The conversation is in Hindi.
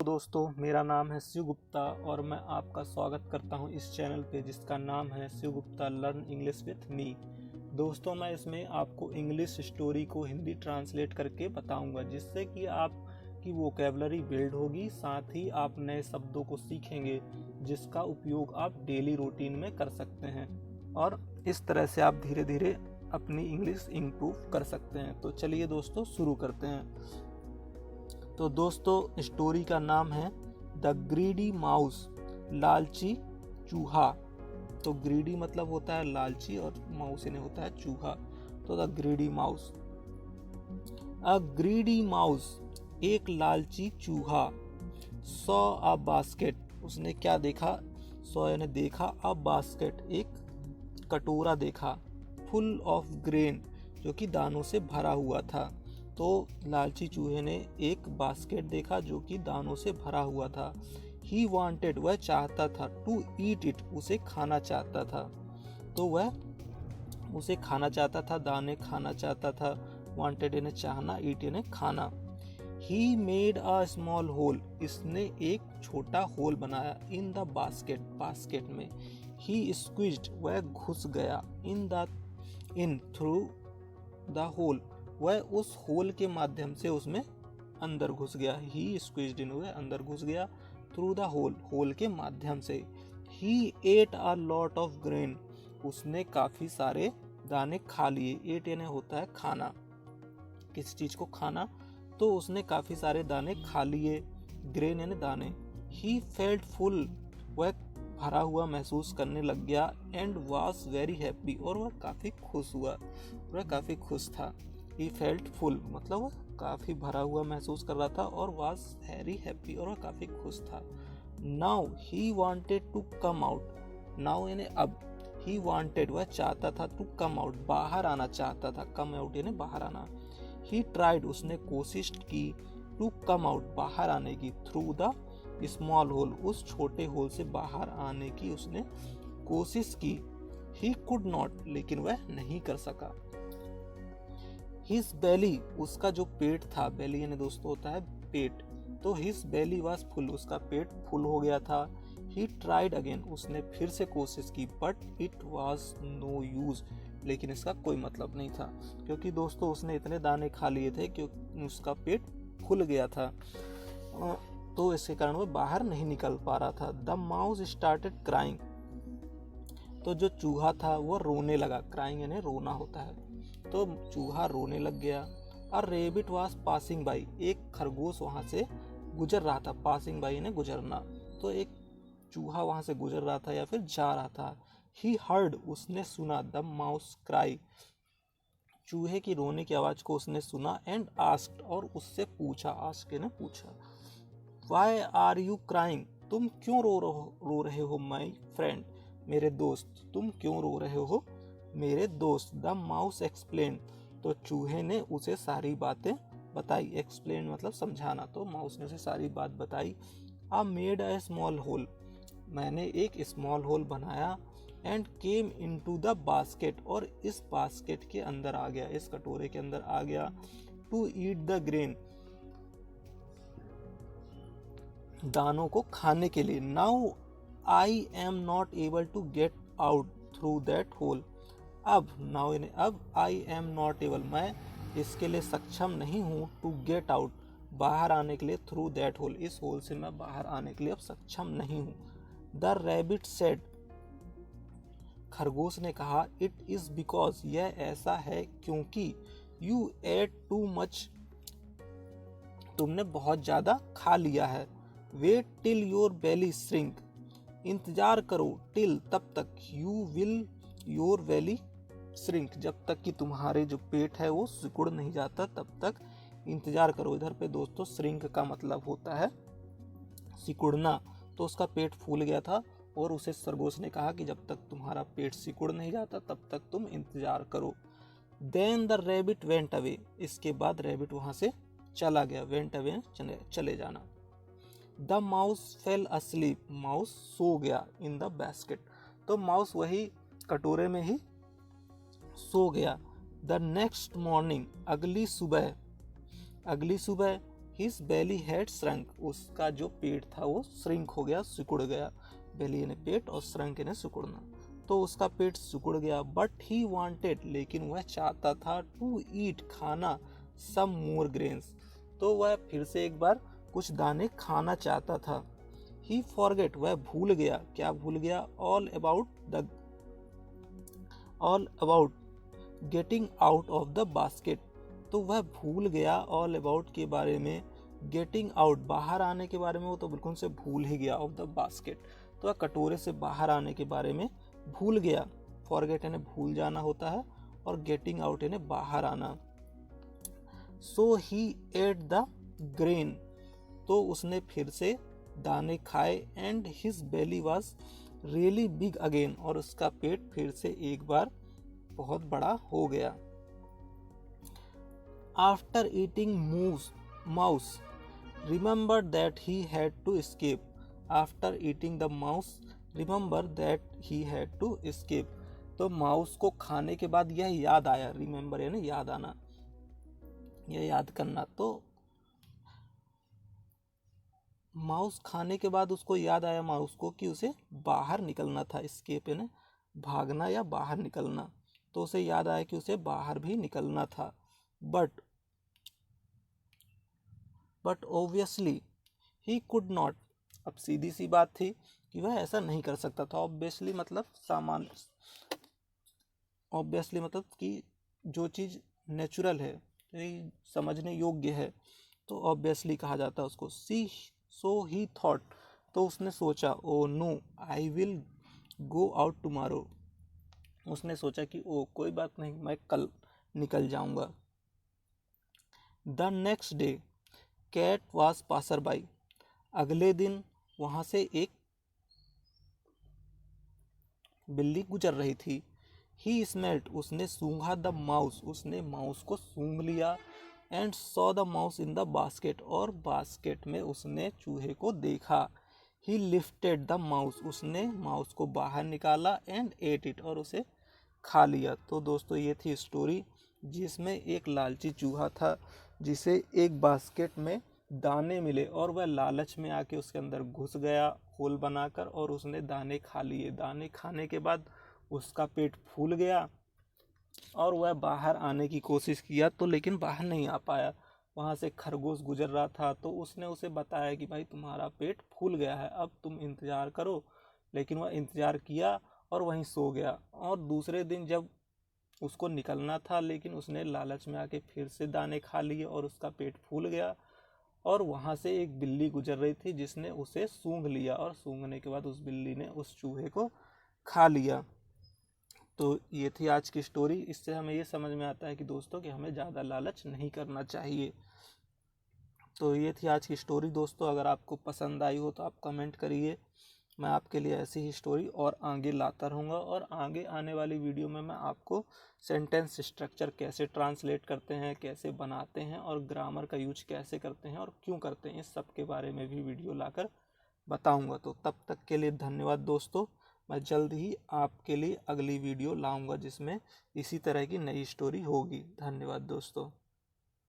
दोस्तों, मेरा नाम है शिव गुप्ता और मैं आपका स्वागत करता हूं इस चैनल पे जिसका नाम है Shiv Gupta learn English with me. दोस्तों, मैं इसमें आपको इंग्लिश स्टोरी को हिंदी ट्रांसलेट करके बताऊंगा जिससे कि आपकी वोकैबुलरी बिल्ड होगी, साथ ही आप नए शब्दों को सीखेंगे जिसका उपयोग आप डेली रूटीन में कर सकते हैं और इस तरह से आप धीरे धीरे अपनी इंग्लिश इम्प्रूव कर सकते हैं। तो चलिए दोस्तों, शुरू करते हैं। तो दोस्तों, स्टोरी का नाम है द ग्रीडी माउस, लालची चूहा। तो ग्रीडी मतलब होता है लालची और माउस इन्हें होता है चूहा। तो the greedy mouse. A greedy mouse, एक लालची चूहा, सॉ अ बास्केट, उसने क्या देखा? सॉ यानी देखा, अ बास्केट, एक कटोरा देखा, फुल ऑफ ग्रेन, जो कि दानों से भरा हुआ था। तो लालची चूहे ने एक बास्केट देखा जो कि दानों से भरा हुआ था। ही वांटेड, वह चाहता था, टू ईट इट, उसे खाना चाहता था। तो वह उसे खाना चाहता था, दाने खाना चाहता था। वांटेड यानी चाहना, ईट यानी खाना। He made a small hole, इसने एक छोटा होल बनाया, इन द बास्केट, बास्केट में। ही स्क्वीज्ड, वह घुस गया, इन थ्रू द होल, वह उस होल के माध्यम से उसमें अंदर घुस गया। ही स्क्वीज्ड इन, वह अंदर घुस गया, थ्रू द होल, होल के माध्यम से। He ate a lot of grain, उसने काफी सारे दाने खा लिए। एट यानी होता है खाना, किसी चीज को खाना। तो उसने काफी सारे दाने खा लिए, ग्रेन यानी दाने। ही फेल्ट फुल, वह भरा हुआ महसूस करने लग गया। एंड वॉज वेरी हैप्पी, और वह काफी खुश हुआ, वह काफी खुश था। He felt full मतलब वह काफी भरा हुआ महसूस कर रहा था, और was very happy, और वह काफी खुश था। Now he wanted to come out, now यानी अब, he wanted वह चाहता था, to come out बाहर आना चाहता था, come out यानी बाहर आना। He tried उसने कोशिश की, to come out बाहर आने की, through the small hole उस छोटे होल से बाहर आने की उसने कोशिश की। He could not लेकिन वह नहीं कर सका। His belly, उसका जो पेट था, belly यानी दोस्तों होता है पेट, तो his belly was full, उसका पेट फुल हो गया था। He tried again, उसने फिर से कोशिश की, but it was no use, लेकिन इसका कोई मतलब नहीं था, क्योंकि दोस्तों उसने इतने दाने खा लिए थे क्योंकि उसका पेट फुल गया था, तो इसके कारण वो बाहर नहीं निकल पा रहा था। The mouse started crying, तो जो चूहा था वो रोने लगा। क्राइंग यानी रोना होता है, तो चूहा रोने लग गया। अ रेबिट वाज पासिंग बाई, एक खरगोश वहां से गुजर रहा था। पासिंग बाई यानी गुजरना, तो एक चूहा वहां से गुजर रहा था या फिर जा रहा था। ही हर्ड, उसने सुना, द माउस क्राई, चूहे की रोने की आवाज को उसने सुना। एंड आस्क्ड, और उससे पूछा, आस्क ने पूछा, व्हाई आर यू क्राइंग, तुम क्यों रो रहे हो माई फ्रेंड, मेरे दोस्त, तुम क्यों रो रहे हो मेरे दोस्त। द माउस एक्सप्लेन, तो चूहे ने उसे सारी बातें बताई। एक्सप्लेन मतलब समझाना, तो माउस ने उसे सारी बात बताई। I made a small hole, मैंने एक स्मॉल होल बनाया। And came into the basket, और इस बास्केट के अंदर आ गया, इस कटोरे के अंदर आ गया। टू ईट द ग्रेन, दानों को खाने के लिए। Now I am not able to get out through that hole, अब, नाउ यानी अब, आई एम नॉट एबल, मैं इसके लिए सक्षम नहीं हूँ, टू गेट आउट, बाहर आने के लिए, थ्रू दैट होल, इस होल से मैं बाहर आने के लिए अब सक्षम नहीं हूँ। द रैबिट सेड, खरगोश ने कहा, इट इज बिकॉज, यह ऐसा है क्योंकि, यू एट टू मच, तुमने बहुत ज्यादा खा लिया है। Wait till your belly shrink, इंतजार करो, टिल तब तक, you will your belly shrink, जब तक कि तुम्हारे जो पेट है वो सिकुड़ नहीं जाता तब तक इंतजार करो। इधर पे दोस्तों श्रिंक का मतलब होता है सिकुड़ना, तो उसका पेट फूल गया था और उसे खरगोश ने कहा कि जब तक तुम्हारा पेट सिकुड़ नहीं जाता तब तक तुम इंतजार करो। Then the rabbit went away, इसके बाद रैबिट वहां से चला गया। वेंट अवे चले जाना। The mouse fail asleep, mouse so गया, इन द बास्केट, तो माउस वही कटोरे में ही सो गया। द नेक्स्ट मॉर्निंग, अगली सुबह, हिज बेली हैड श्रंक, उसका जो पेट था वो श्रिंक हो गया, सिकुड़ गया। बेली यानी पेट और श्रंक यानी सिकुड़ना, तो उसका पेट सिकुड़ गया। बट ही वांटेड, लेकिन वह चाहता था, टू ईट, खाना, सम मोर ग्रेन्स, तो वह फिर से एक बार कुछ दाने खाना चाहता था। ही फॉरगेट, वह भूल गया, क्या भूल गया, all about getting out of the basket, तो वह भूल गया ऑल अबाउट के बारे में, गेटिंग आउट बाहर आने के बारे में वो तो बिल्कुल से भूल ही गया, ऑफ द बास्केट तो वह कटोरे से बाहर आने के बारे में भूल गया। फॉरगेट यानी भूल जाना होता है और गेटिंग आउट यानी बाहर आना। So he ate the grain, तो उसने फिर से दाने खाए। And his belly was really big again, और उसका पेट फिर से एक बार बहुत बड़ा हो गया। After eating mouse remember that he had to escape, after eating the mouse remember that he had to escape, तो माउस को खाने के बाद यह याद आया, रिमेंबर यानी याद आना, यह याद करना, तो माउस खाने के बाद उसको याद आया माउस को कि उसे बाहर निकलना था, एस्केप यानी भागना या बाहर निकलना, तो उसे याद आया कि उसे बाहर भी निकलना था। But obviously he could not, अब सीधी सी बात थी कि वह ऐसा नहीं कर सकता था। ऑब्वियसली मतलब सामान्य, ऑब्वियसली मतलब कि जो चीज़ नेचुरल है, समझने योग्य है, तो ऑब्वियसली कहा जाता है उसको। सो ही थॉट, तो उसने सोचा, oh no I will go out tomorrow, उसने सोचा कि ओ कोई बात नहीं, मैं कल निकल जाऊंगा। The next day cat was passer by, अगले दिन वहां से एक बिल्ली गुजर रही थी। ही स्मेल्ट, उसने सूंघा, द माउस, उसने माउस को सूंघ लिया। And saw the mouse in the basket, और बास्केट में उसने चूहे को देखा। ही लिफ्टेड द माउस, उसने माउस को बाहर निकाला। एंड एट इट, और उसे खा लिया। तो दोस्तों ये थी स्टोरी जिसमें एक लालची चूहा था जिसे एक बास्केट में दाने मिले और वह लालच में आके उसके अंदर घुस गया होल बनाकर, और उसने दाने खा लिए। दाने खाने के बाद उसका पेट फूल गया और वह बाहर आने की कोशिश किया, तो लेकिन बाहर नहीं आ पाया। वहाँ से खरगोश गुजर रहा था, तो उसने उसे बताया कि भाई तुम्हारा पेट फूल गया है, अब तुम इंतज़ार करो। लेकिन वह इंतज़ार किया और वहीं सो गया। और दूसरे दिन जब उसको निकलना था, लेकिन उसने लालच में आके फिर से दाने खा लिए और उसका पेट फूल गया। और वहाँ से एक बिल्ली गुजर रही थी जिसने उसे सूंघ लिया, और सूंघने के बाद उस बिल्ली ने उस चूहे को खा लिया। तो ये थी आज की स्टोरी। इससे हमें ये समझ में आता है कि दोस्तों कि हमें ज़्यादा लालच नहीं करना चाहिए। तो ये थी आज की स्टोरी दोस्तों। अगर आपको पसंद आई हो तो आप कमेंट करिए, मैं आपके लिए ऐसी ही स्टोरी और आगे लाता रहूँगा। और आगे आने वाली वीडियो में मैं आपको सेंटेंस स्ट्रक्चर कैसे ट्रांसलेट करते हैं, कैसे बनाते हैं, और ग्रामर का यूज कैसे करते हैं और क्यों करते हैं, इस सब के बारे में भी वीडियो लाकर बताऊंगा। तो तब तक के लिए धन्यवाद दोस्तों। मैं जल्द ही आपके लिए अगली वीडियो लाऊंगा जिसमें इसी तरह की नई स्टोरी होगी। धन्यवाद दोस्तों।